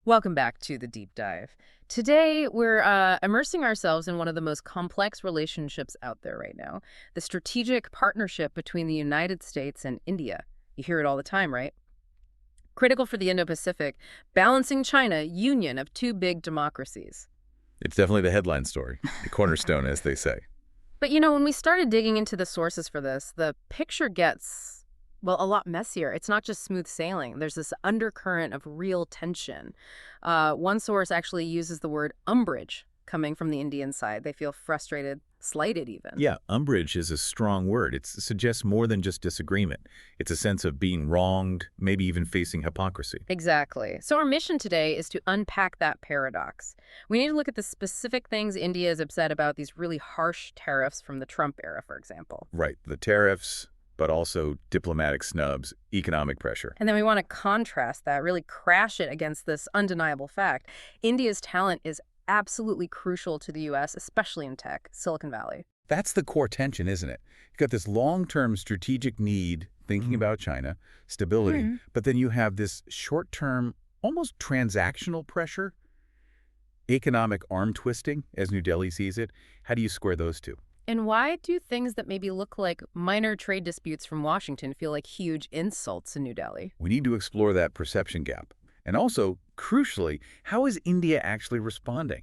Welcome back to the deep dive. Today, we're immersing ourselves in one of the most complex relationships out there right now, the strategic partnership between the United States and India. You hear it all the time, right? Critical for the Indo-Pacific, balancing China, union of two big democracies. It's definitely the headline story, the cornerstone, as they say. But when we started digging into the sources for this, the picture gets, well, a lot messier. It's not just smooth sailing. There's this undercurrent of real tension. One source actually uses the word umbrage coming from the Indian side. They feel frustrated, slighted even. Yeah, umbrage is a strong word. It suggests more than just disagreement. It's a sense of being wronged, maybe even facing hypocrisy. Exactly. So our mission today is to unpack that paradox. We need to look at the specific things India is upset about, these really harsh tariffs from the Trump era, for example. Right, the tariffs, but also diplomatic snubs, economic pressure. And then we want to contrast that, really crash it against this undeniable fact. India's talent is absolutely crucial to the U.S., especially in tech, Silicon Valley. That's the core tension, isn't it? You've got this long-term strategic need, thinking about China, stability, but then you have this short-term, almost transactional pressure, economic arm twisting, as New Delhi sees it. How do you square those two? And why do things that maybe look like minor trade disputes from Washington feel like huge insults in New Delhi? We need to explore that perception gap. And also, crucially, how is India actually responding?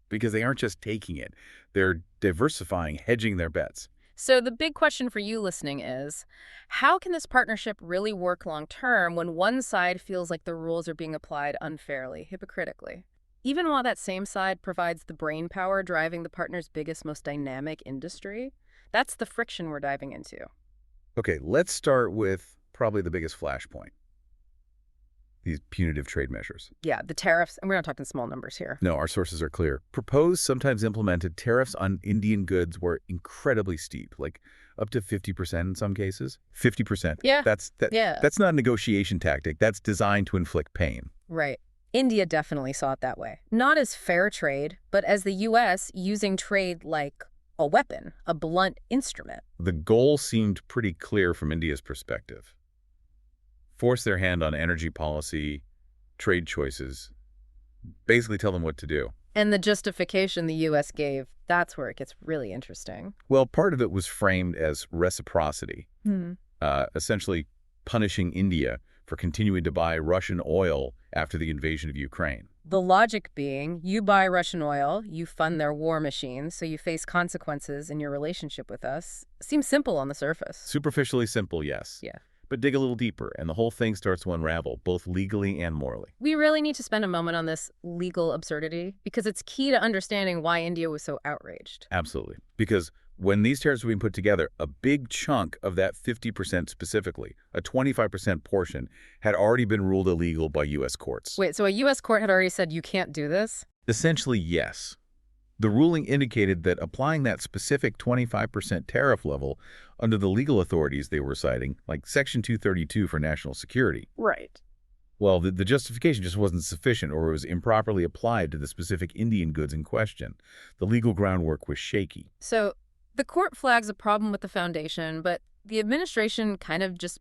Because they aren't just taking it. They're diversifying, hedging their bets. So the big question for you listening is, how can this partnership really work long-term when one side feels like the rules are being applied unfairly, hypocritically? Even while that same side provides the brain power driving the partner's biggest, most dynamic industry? That's the friction we're diving into. Okay, let's start with probably the biggest flashpoint. These punitive trade measures. Yeah, the tariffs, and we're not talking small numbers here. No, our sources are clear. Proposed, sometimes implemented, tariffs on Indian goods were incredibly steep, like up to 50% in some cases. 50%. Yeah. That's not a negotiation tactic. That's designed to inflict pain. Right. India definitely saw it that way. Not as fair trade, but as the U.S. using trade like a weapon, a blunt instrument. The goal seemed pretty clear from India's perspective. Force their hand on energy policy, trade choices, basically tell them what to do. And the justification the U.S. gave, that's where it gets really interesting. Well, part of it was framed as reciprocity, essentially punishing India for continuing to buy Russian oil after the invasion of Ukraine. The logic being, you buy Russian oil, you fund their war machines, so you face consequences in your relationship with us. Seems simple on the surface. Superficially simple, yes. Yeah. But dig a little deeper, and the whole thing starts to unravel, both legally and morally. We really need to spend a moment on this legal absurdity, because it's key to understanding why India was so outraged. Absolutely. Because when these tariffs were being put together, a big chunk of that 50% specifically, a 25% portion, had already been ruled illegal by U.S. courts. Wait, so a U.S. court had already said you can't do this? Essentially, yes. The ruling indicated that applying that specific 25% tariff level under the legal authorities they were citing, like Section 232 for national security. Right. Well, the justification just wasn't sufficient, or it was improperly applied to the specific Indian goods in question. The legal groundwork was shaky. So the court flags a problem with the foundation, but the administration kind of just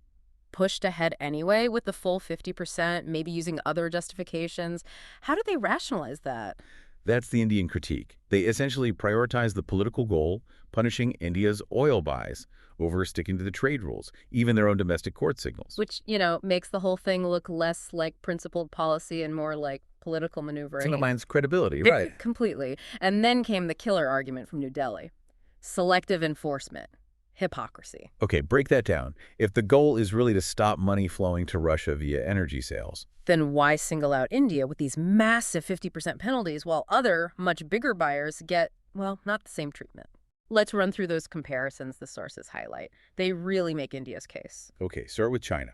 pushed ahead anyway with the full 50%, maybe using other justifications. How do they rationalize that? That's the Indian critique. They essentially prioritized the political goal, punishing India's oil buys over sticking to the trade rules, even their own domestic court signals. Which, makes the whole thing look less like principled policy and more like political maneuvering. It undermines credibility, right? Completely. And then came the killer argument from New Delhi. Selective enforcement. Hypocrisy. Okay, break that down. If the goal is really to stop money flowing to Russia via energy sales, then why single out India with these massive 50% penalties while other, much bigger buyers get, well, not the same treatment? Let's run through those comparisons the sources highlight. They really make India's case. Okay, start with China.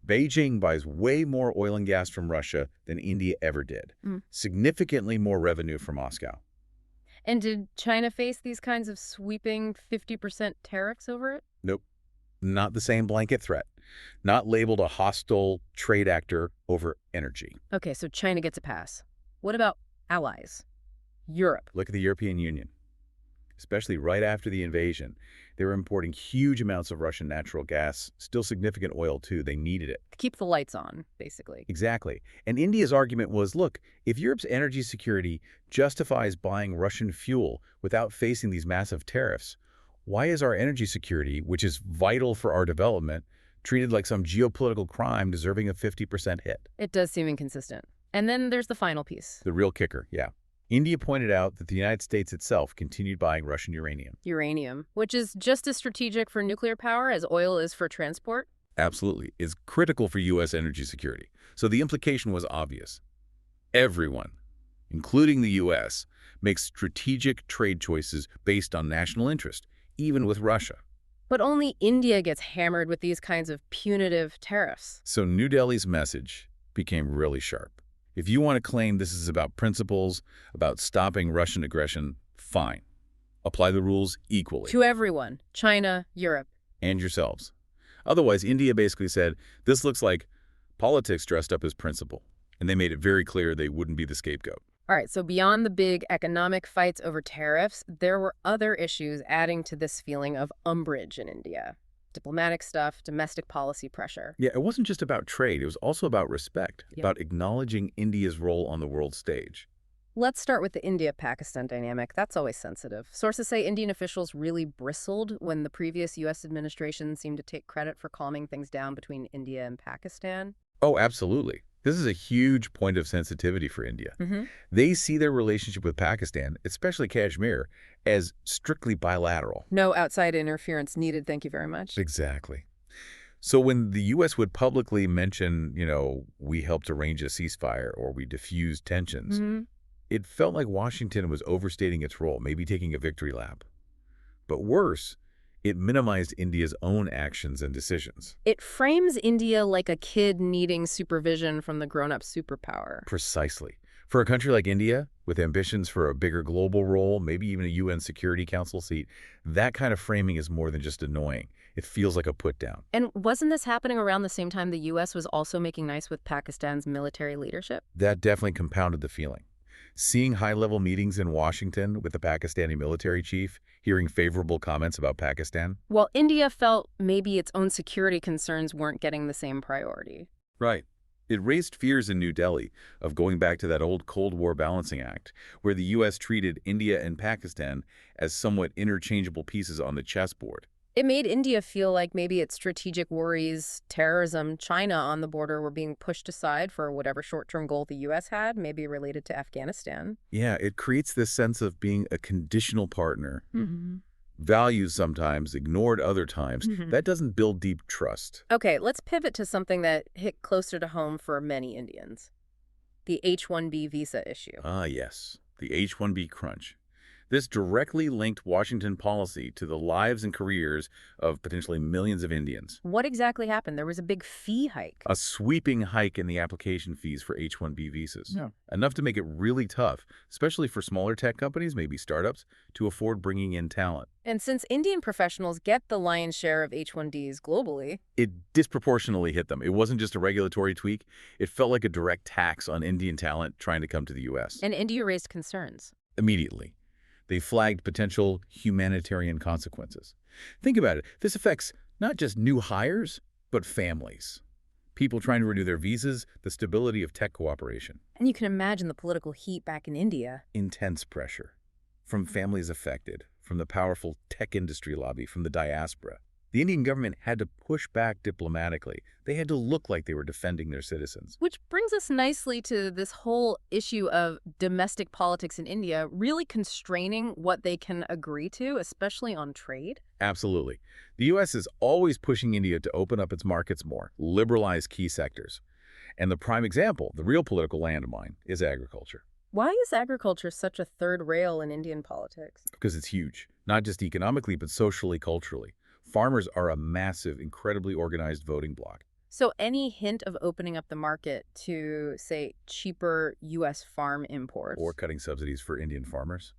Beijing buys way more oil and gas from Russia than India ever did. Significantly more revenue from Moscow. And did China face these kinds of sweeping 50% tariffs over it? Nope. Not the same blanket threat. Not labeled a hostile trade actor over energy. Okay, so China gets a pass. What about allies? Europe. Look at the European Union. especially right after the invasion. They were importing huge amounts of Russian natural gas, still significant oil too. They needed it. Keep the lights on, basically. Exactly. And India's argument was, look, if Europe's energy security justifies buying Russian fuel without facing these massive tariffs, why is our energy security, which is vital for our development, treated like some geopolitical crime deserving a 50% hit? It does seem inconsistent. And then there's the final piece. The real kicker, yeah. India pointed out that the United States itself continued buying Russian uranium. Uranium, which is just as strategic for nuclear power as oil is for transport. Absolutely, is critical for U.S. energy security. So the implication was obvious. Everyone, including the U.S., makes strategic trade choices based on national interest, even with Russia. But only India gets hammered with these kinds of punitive tariffs. So New Delhi's message became really sharp. If you want to claim this is about principles, about stopping Russian aggression, fine. Apply the rules equally. To everyone, China, Europe. And yourselves. Otherwise, India basically said, this looks like politics dressed up as principle. And they made it very clear they wouldn't be the scapegoat. All right, so beyond the big economic fights over tariffs, there were other issues adding to this feeling of umbrage in India. Diplomatic stuff, domestic policy pressure. Yeah, it wasn't just about trade. It was also about respect, about acknowledging India's role on the world stage. Let's start with the India-Pakistan dynamic. That's always sensitive. Sources say Indian officials really bristled when the previous U.S. administration seemed to take credit for calming things down between India and Pakistan. Oh, absolutely. This is a huge point of sensitivity for India. They see their relationship with Pakistan, especially Kashmir, as strictly bilateral. No outside interference needed, thank you very much. Exactly. So when the U.S. would publicly mention, we helped arrange a ceasefire or we diffused tensions, it felt like Washington was overstating its role, maybe taking a victory lap. But worse, it minimized India's own actions and decisions. It frames India like a kid needing supervision from the grown-up superpower. Precisely. For a country like India, with ambitions for a bigger global role, maybe even a UN Security Council seat, that kind of framing is more than just annoying. It feels like a put-down. And wasn't this happening around the same time the U.S. was also making nice with Pakistan's military leadership? That definitely compounded the feeling. Seeing high-level meetings in Washington with the Pakistani military chief, hearing favorable comments about Pakistan. While India felt maybe its own security concerns weren't getting the same priority. Right. It raised fears in New Delhi of going back to that old Cold War balancing act, where the U.S. treated India and Pakistan as somewhat interchangeable pieces on the chessboard. It made India feel like maybe its strategic worries, terrorism, China on the border were being pushed aside for whatever short-term goal the U.S. had, maybe related to Afghanistan. Yeah, it creates this sense of being a conditional partner. Values sometimes, ignored other times. That doesn't build deep trust. Okay, let's pivot to something that hit closer to home for many Indians. The H-1B visa issue. Ah, yes. The H-1B crunch. This directly linked Washington policy to the lives and careers of potentially millions of Indians. What exactly happened? There was a big fee hike. A sweeping hike in the application fees for H-1B visas. Yeah. Enough to make it really tough, especially for smaller tech companies, maybe startups, to afford bringing in talent. And since Indian professionals get the lion's share of H-1Bs globally, it disproportionately hit them. It wasn't just a regulatory tweak. It felt like a direct tax on Indian talent trying to come to the U.S. And India raised concerns. Immediately. They flagged potential humanitarian consequences. Think about it. This affects not just new hires, but families. People trying to renew their visas, the stability of tech cooperation. And you can imagine the political heat back in India. Intense pressure. From families affected, from the powerful tech industry lobby, from the diaspora. The Indian government had to push back diplomatically. They had to look like they were defending their citizens. Which brings us nicely to this whole issue of domestic politics in India really constraining what they can agree to, especially on trade. Absolutely. The U.S. is always pushing India to open up its markets more, liberalize key sectors. And the prime example, the real political landmine, is agriculture. Why is agriculture such a third rail in Indian politics? Because it's huge, not just economically, but socially, culturally. Farmers are a massive, incredibly organized voting bloc. So any hint of opening up the market to, say, cheaper U.S. farm imports, or cutting subsidies for Indian farmers,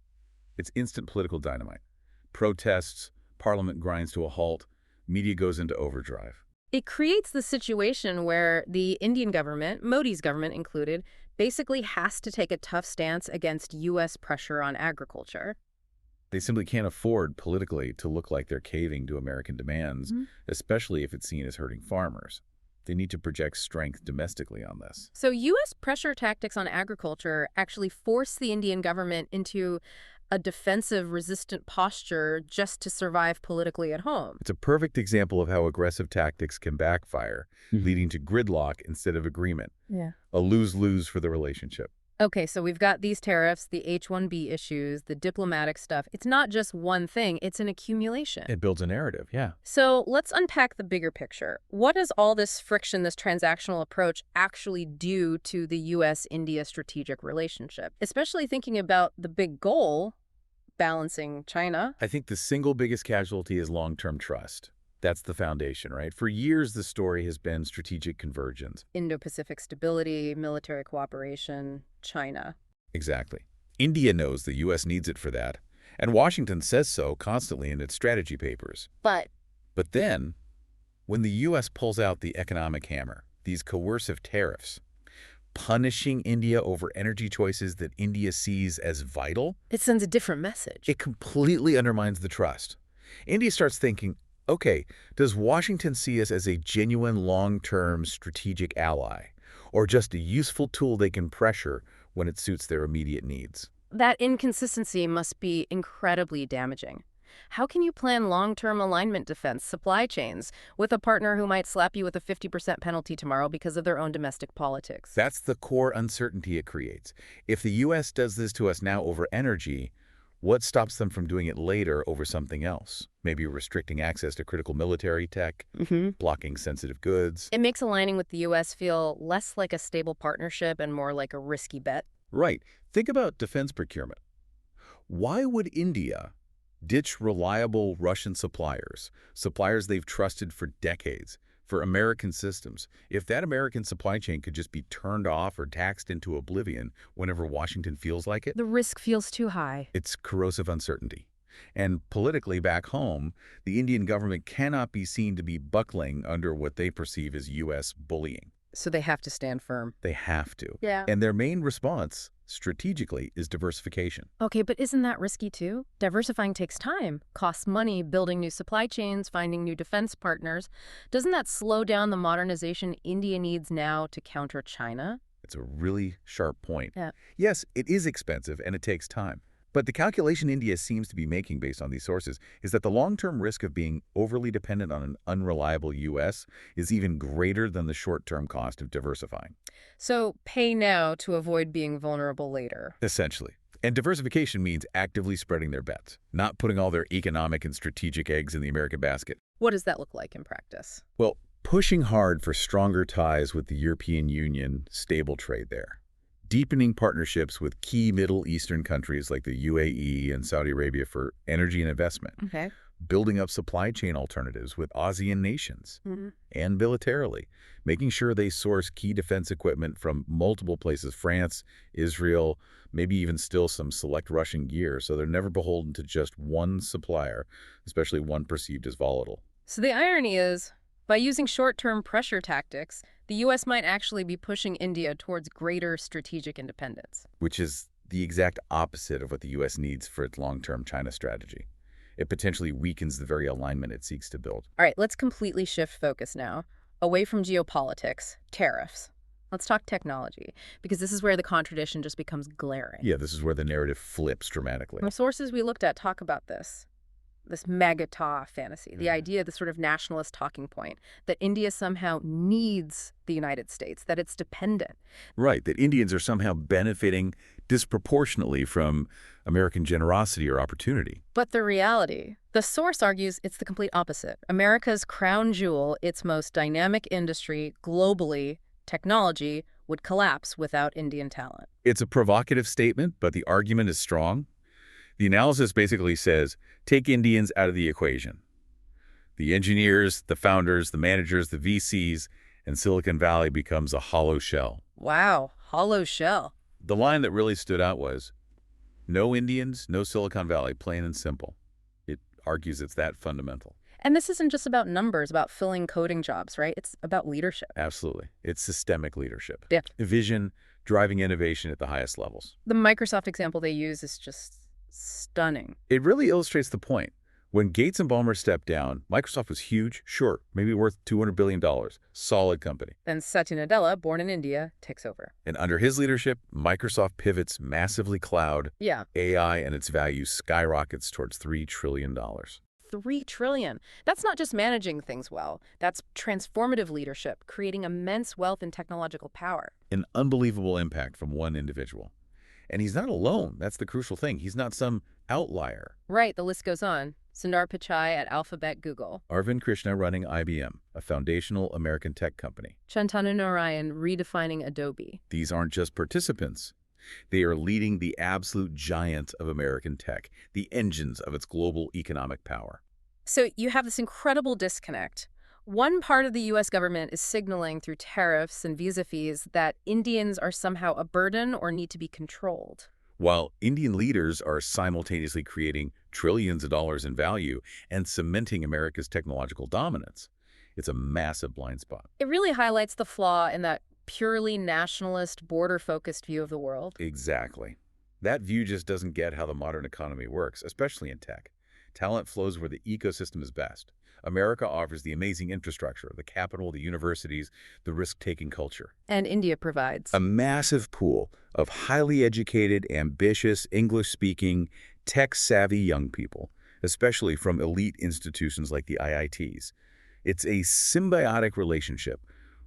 it's instant political dynamite. Protests, parliament grinds to a halt, media goes into overdrive. It creates the situation where the Indian government, Modi's government included, basically has to take a tough stance against U.S. pressure on agriculture. They simply can't afford politically to look like they're caving to American demands, especially if it's seen as hurting farmers. They need to project strength domestically on this. So U.S. pressure tactics on agriculture actually force the Indian government into a defensive, resistant posture just to survive politically at home. It's a perfect example of how aggressive tactics can backfire, leading to gridlock instead of agreement. Yeah. A lose-lose for the relationship. Okay, so we've got these tariffs, the H-1B issues, the diplomatic stuff. It's not just one thing, it's an accumulation. It builds a narrative, yeah. So let's unpack the bigger picture. What does all this friction, this transactional approach, actually do to the U.S.-India strategic relationship? Especially thinking about the big goal, balancing China. I think the single biggest casualty is long-term trust. That's the foundation, right? For years, the story has been strategic convergence. Indo-Pacific stability, military cooperation, China. Exactly. India knows the U.S. needs it for that, and Washington says so constantly in its strategy papers. But Then, when the U.S. pulls out the economic hammer, these coercive tariffs, punishing India over energy choices that India sees as vital, it sends a different message. it completely undermines the trust. India starts thinking, okay, does Washington see us as a genuine long-term strategic ally, or just a useful tool they can pressure when it suits their immediate needs? That inconsistency must be incredibly damaging. How can you plan long-term alignment defense supply chains with a partner who might slap you with a 50% penalty tomorrow because of their own domestic politics? That's the core uncertainty it creates. If the U.S. does this to us now over energy, what stops them from doing it later over something else? Maybe restricting access to critical military tech, blocking sensitive goods. It makes aligning with the U.S. feel less like a stable partnership and more like a risky bet. Right. Think about defense procurement. Why would India ditch reliable Russian suppliers they've trusted for decades, for American systems, if that American supply chain could just be turned off or taxed into oblivion whenever Washington feels like it? The risk feels too high. It's corrosive uncertainty. And politically back home, the Indian government cannot be seen to be buckling under what they perceive as U.S. bullying. So they have to stand firm. They have to. Yeah. And their main response, strategically, is diversification. Okay, but isn't that risky too? Diversifying takes time, costs money, building new supply chains, finding new defense partners. Doesn't that slow down the modernization India needs now to counter China? It's a really sharp point. Yeah. Yes, it is expensive and it takes time. But the calculation India seems to be making based on these sources is that the long-term risk of being overly dependent on an unreliable U.S. is even greater than the short-term cost of diversifying. So pay now to avoid being vulnerable later. Essentially. And diversification means actively spreading their bets, not putting all their economic and strategic eggs in the American basket. What does that look like in practice? Well, pushing hard for stronger ties with the European Union, stable trade there. Deepening partnerships with key Middle Eastern countries like the UAE and Saudi Arabia for energy and investment. Okay. Building up supply chain alternatives with ASEAN nations. And militarily, making sure they source key defense equipment from multiple places, France, Israel, maybe even still some select Russian gear, so they're never beholden to just one supplier, especially one perceived as volatile. So the irony is, by using short-term pressure tactics, the U.S. might actually be pushing India towards greater strategic independence. Which is the exact opposite of what the U.S. needs for its long-term China strategy. It potentially weakens the very alignment it seeks to build. All right, let's completely shift focus now, away from geopolitics, tariffs. Let's talk technology, because this is where the contradiction just becomes glaring. Yeah, this is where the narrative flips dramatically. The sources we looked at talk about this MAGA fantasy, the idea, the sort of nationalist talking point, that India somehow needs the United States, that it's dependent. Right, that Indians are somehow benefiting disproportionately from American generosity or opportunity. But the reality, the source argues it's the complete opposite. America's crown jewel, its most dynamic industry globally, technology, would collapse without Indian talent. It's a provocative statement, but the argument is strong. The analysis basically says, take Indians out of the equation. The engineers, the founders, the managers, the VCs, and Silicon Valley becomes a hollow shell. Wow, hollow shell. The line that really stood out was, no Indians, no Silicon Valley, plain and simple. It argues it's that fundamental. And this isn't just about numbers, about filling coding jobs, right? It's about leadership. Absolutely. It's systemic leadership. Yeah. Vision, driving innovation at the highest levels. The Microsoft example they use is just Stunning. It really illustrates the point. When Gates and Ballmer stepped down, Microsoft was huge, sure, maybe worth $200 billion. Solid company. Then Satya Nadella, born in India, takes over. And under his leadership, Microsoft pivots massively cloud, Yeah, AI, and its value skyrockets towards $3 trillion. $3 trillion. That's not just managing things well. That's transformative leadership, creating immense wealth and technological power. An unbelievable impact from one individual. And he's not alone. That's the crucial thing. He's not some outlier. Right, the list goes on. Sundar Pichai at Alphabet Google. Arvind Krishna running IBM, a foundational American tech company. Shantanu Narayan redefining Adobe. These aren't just participants. They are leading the absolute giants of American tech, the engines of its global economic power. So you have this incredible disconnect. One part of the U.S. government is signaling through tariffs and visa fees that Indians are somehow a burden or need to be controlled. While Indian leaders are simultaneously creating trillions of dollars in value and cementing America's technological dominance, it's a massive blind spot. It really highlights the flaw in that purely nationalist, border-focused view of the world. Exactly. That view just doesn't get how the modern economy works, especially in tech. Talent flows where the ecosystem is best. America offers the amazing infrastructure, the capital, the universities, the risk-taking culture. And India provides. A massive pool of highly educated, ambitious, English-speaking, tech-savvy young people, especially from elite institutions like the IITs. It's a symbiotic relationship.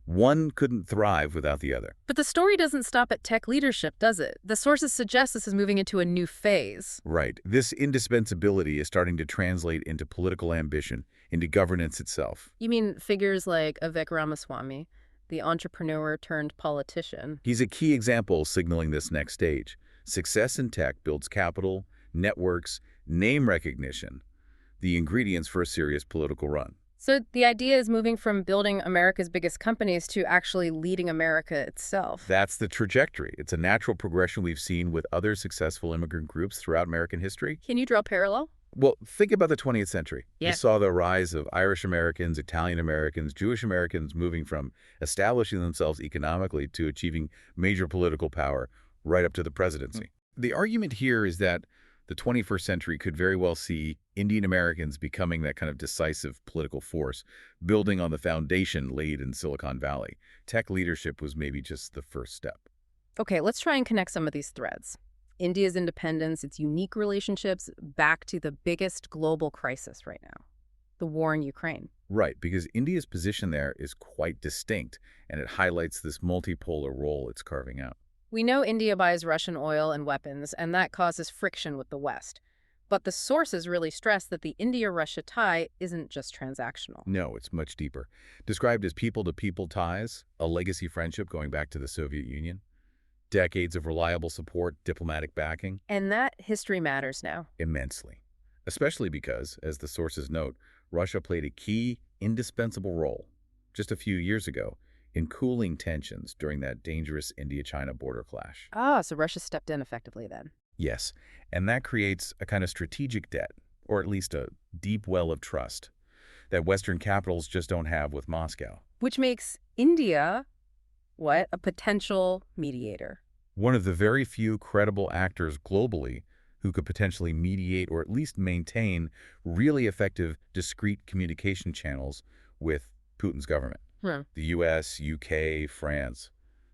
One couldn't thrive without the other. But the story doesn't stop at tech leadership, does it? The sources suggest this is moving into a new phase. Right. This indispensability is starting to translate into political ambition, into governance itself. You mean figures like Vivek Ramaswamy, the entrepreneur turned politician? He's a key example signaling this next stage. Success in tech builds capital, networks, name recognition, the ingredients for a serious political run. So the idea is moving from building America's biggest companies to actually leading America itself. That's the trajectory. It's a natural progression we've seen with other successful immigrant groups throughout American history. Can you draw a parallel? Well, think about the 20th century. Yeah. You saw the rise of Irish Americans, Italian Americans, Jewish Americans moving from establishing themselves economically to achieving major political power right up to the presidency. The argument here is that the 21st century could very well see Indian Americans becoming that kind of decisive political force, building on the foundation laid in Silicon Valley. Tech leadership was maybe just the first step. Okay, let's try and connect some of these threads. India's independence, its unique relationships, back to the biggest global crisis right now, the war in Ukraine. Right, because India's position there is quite distinct, and it highlights this multipolar role it's carving out. We know India buys Russian oil and weapons, and that causes friction with the West. But the sources really stress that the India-Russia tie isn't just transactional. No, it's much deeper. Described as people-to-people ties, a legacy friendship going back to the Soviet Union, decades of reliable support, diplomatic backing. And that history matters now. Immensely. Especially because, as the sources note, Russia played a key, indispensable role just a few years ago in cooling tensions during that dangerous India-China border clash. Ah, so Russia stepped in effectively then. Yes, and that creates a kind of strategic debt, or at least a deep well of trust, that Western capitals just don't have with Moscow. Which makes India, what, a potential mediator. One of the very few credible actors globally who could potentially mediate or at least maintain really effective, discrete communication channels with Putin's government. The U.S., U.K., France,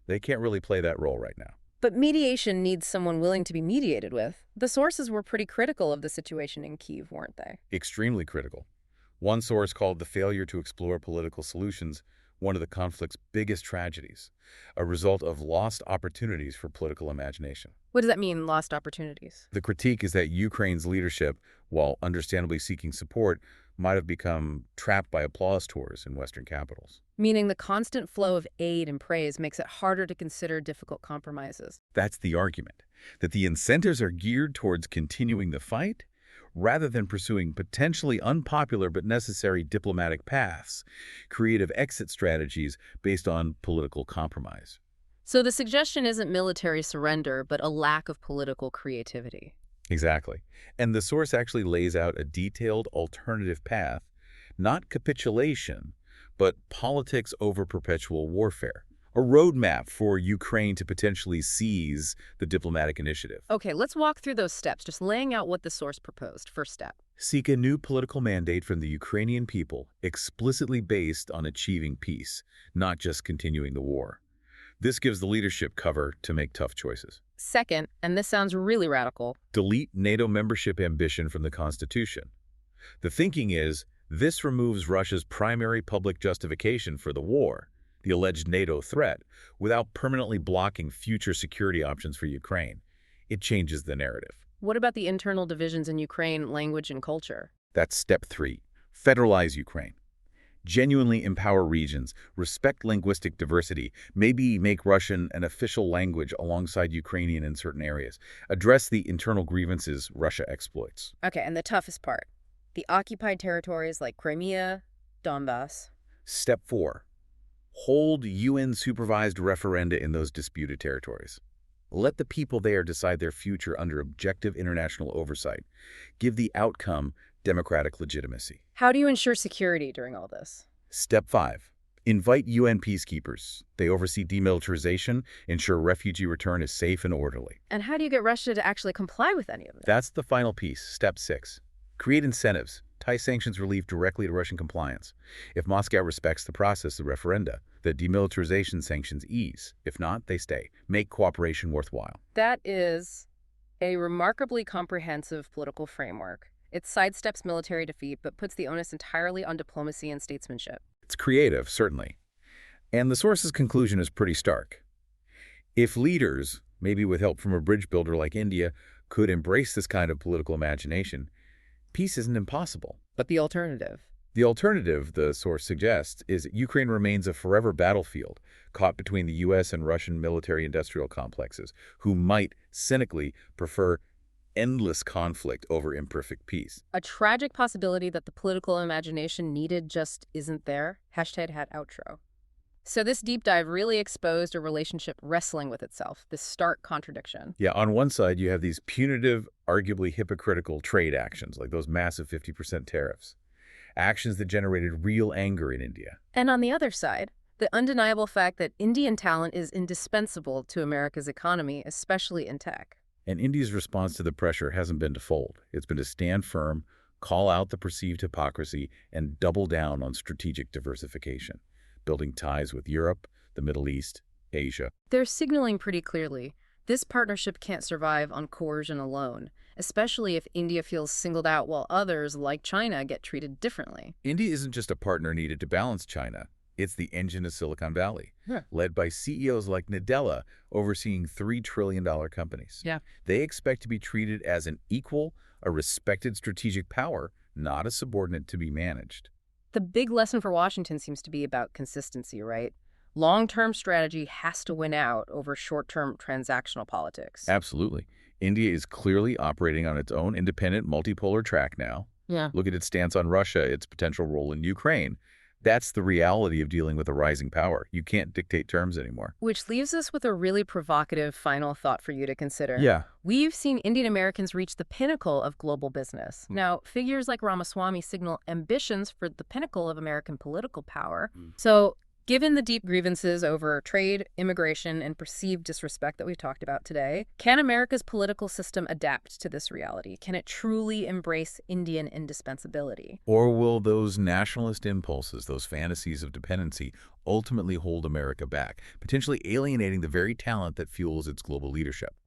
they can't really play that role right now. But mediation needs someone willing to be mediated with. The sources were pretty critical of the situation in Kyiv, weren't they? Extremely critical. One source called the failure to explore political solutions one of the conflict's biggest tragedies, a result of lost opportunities for political imagination. What does that mean, lost opportunities? The critique is that Ukraine's leadership, while understandably seeking support, might have become trapped by applause tours in Western capitals. Meaning the constant flow of aid and praise makes it harder to consider difficult compromises. That's the argument, that the incentives are geared towards continuing the fight rather than pursuing potentially unpopular but necessary diplomatic paths, creative exit strategies based on political compromise. So the suggestion isn't military surrender, but a lack of political creativity. Exactly. And the source actually lays out a detailed alternative path, not capitulation, but politics over perpetual warfare, A roadmap for Ukraine to potentially seize the diplomatic initiative. Okay, let's walk through those steps, just laying out what the source proposed. First step. Seek a new political mandate from the Ukrainian people, explicitly based on achieving peace, not just continuing the war. This gives the leadership cover to make tough choices. Second, and this sounds really radical, Delete NATO membership ambition from the Constitution. The thinking is, this removes Russia's primary public justification for the war, the alleged NATO threat, without permanently blocking future security options for Ukraine. It changes the narrative. what about the internal divisions in Ukraine, language and culture? That's step 3. Federalize Ukraine. Genuinely empower regions, respect linguistic diversity, maybe make Russian an official language alongside Ukrainian in certain areas. Address the internal grievances Russia exploits. Okay, and the toughest part, the occupied territories like Crimea, Donbass. Step 4. Hold UN-supervised referenda in those disputed territories. Let the people there decide their future under objective international oversight. Give the outcome democratic legitimacy. How do you ensure security during all this? Step 5. Invite UN peacekeepers. They oversee demilitarization, ensure refugee return is safe and orderly. And how do you get Russia to actually comply with any of this? That's the final piece, step 6. Create incentives. Tie sanctions relief directly to Russian compliance. If Moscow respects the process of referenda, the demilitarization sanctions ease. If not, they stay. Make cooperation worthwhile. That is a remarkably comprehensive political framework. It sidesteps military defeat, but puts the onus entirely on diplomacy and statesmanship. It's creative, certainly. And the source's conclusion is pretty stark. If leaders, maybe with help from a bridge builder like India, could embrace this kind of political imagination, peace isn't impossible. But the alternative? The alternative, the source suggests, is that Ukraine remains a forever battlefield, caught between the U.S. and Russian military-industrial complexes, who might, cynically, prefer endless conflict over imperfect peace. A tragic possibility that the political imagination needed just isn't there. #outro. So this deep dive really exposed a relationship wrestling with itself, this stark contradiction. Yeah, on one side, you have these punitive, arguably hypocritical trade actions, like those massive 50% tariffs. Actions that generated real anger in India. And on the other side, the undeniable fact that Indian talent is indispensable to America's economy, especially in tech. And India's response to the pressure hasn't been to fold. It's been to stand firm, call out the perceived hypocrisy, and double down on strategic diversification, building ties with Europe, the Middle East, Asia. They're signaling pretty clearly this partnership can't survive on coercion alone, especially if India feels singled out while others, like China, get treated differently. India isn't just a partner needed to balance China. It's the engine of Silicon Valley, led by CEOs like Nadella, overseeing $3 trillion companies. They expect to be treated as an equal, a respected strategic power, not a subordinate to be managed. The big lesson for Washington seems to be about consistency, right? Long-term strategy has to win out over short-term transactional politics. Absolutely. India is clearly operating on its own independent multipolar track now. Look at its stance on Russia, its potential role in Ukraine. That's the reality of dealing with a rising power. You can't dictate terms anymore. Which leaves us with a really provocative final thought for you to consider. We've seen Indian Americans reach the pinnacle of global business. Now, figures like Ramaswamy signal ambitions for the pinnacle of American political power. So, given the deep grievances over trade, immigration, and perceived disrespect that we've talked about today, can America's political system adapt to this reality? Can it truly embrace Indian indispensability? Or will those nationalist impulses, those fantasies of dependency, ultimately hold America back, potentially alienating the very talent that fuels its global leadership?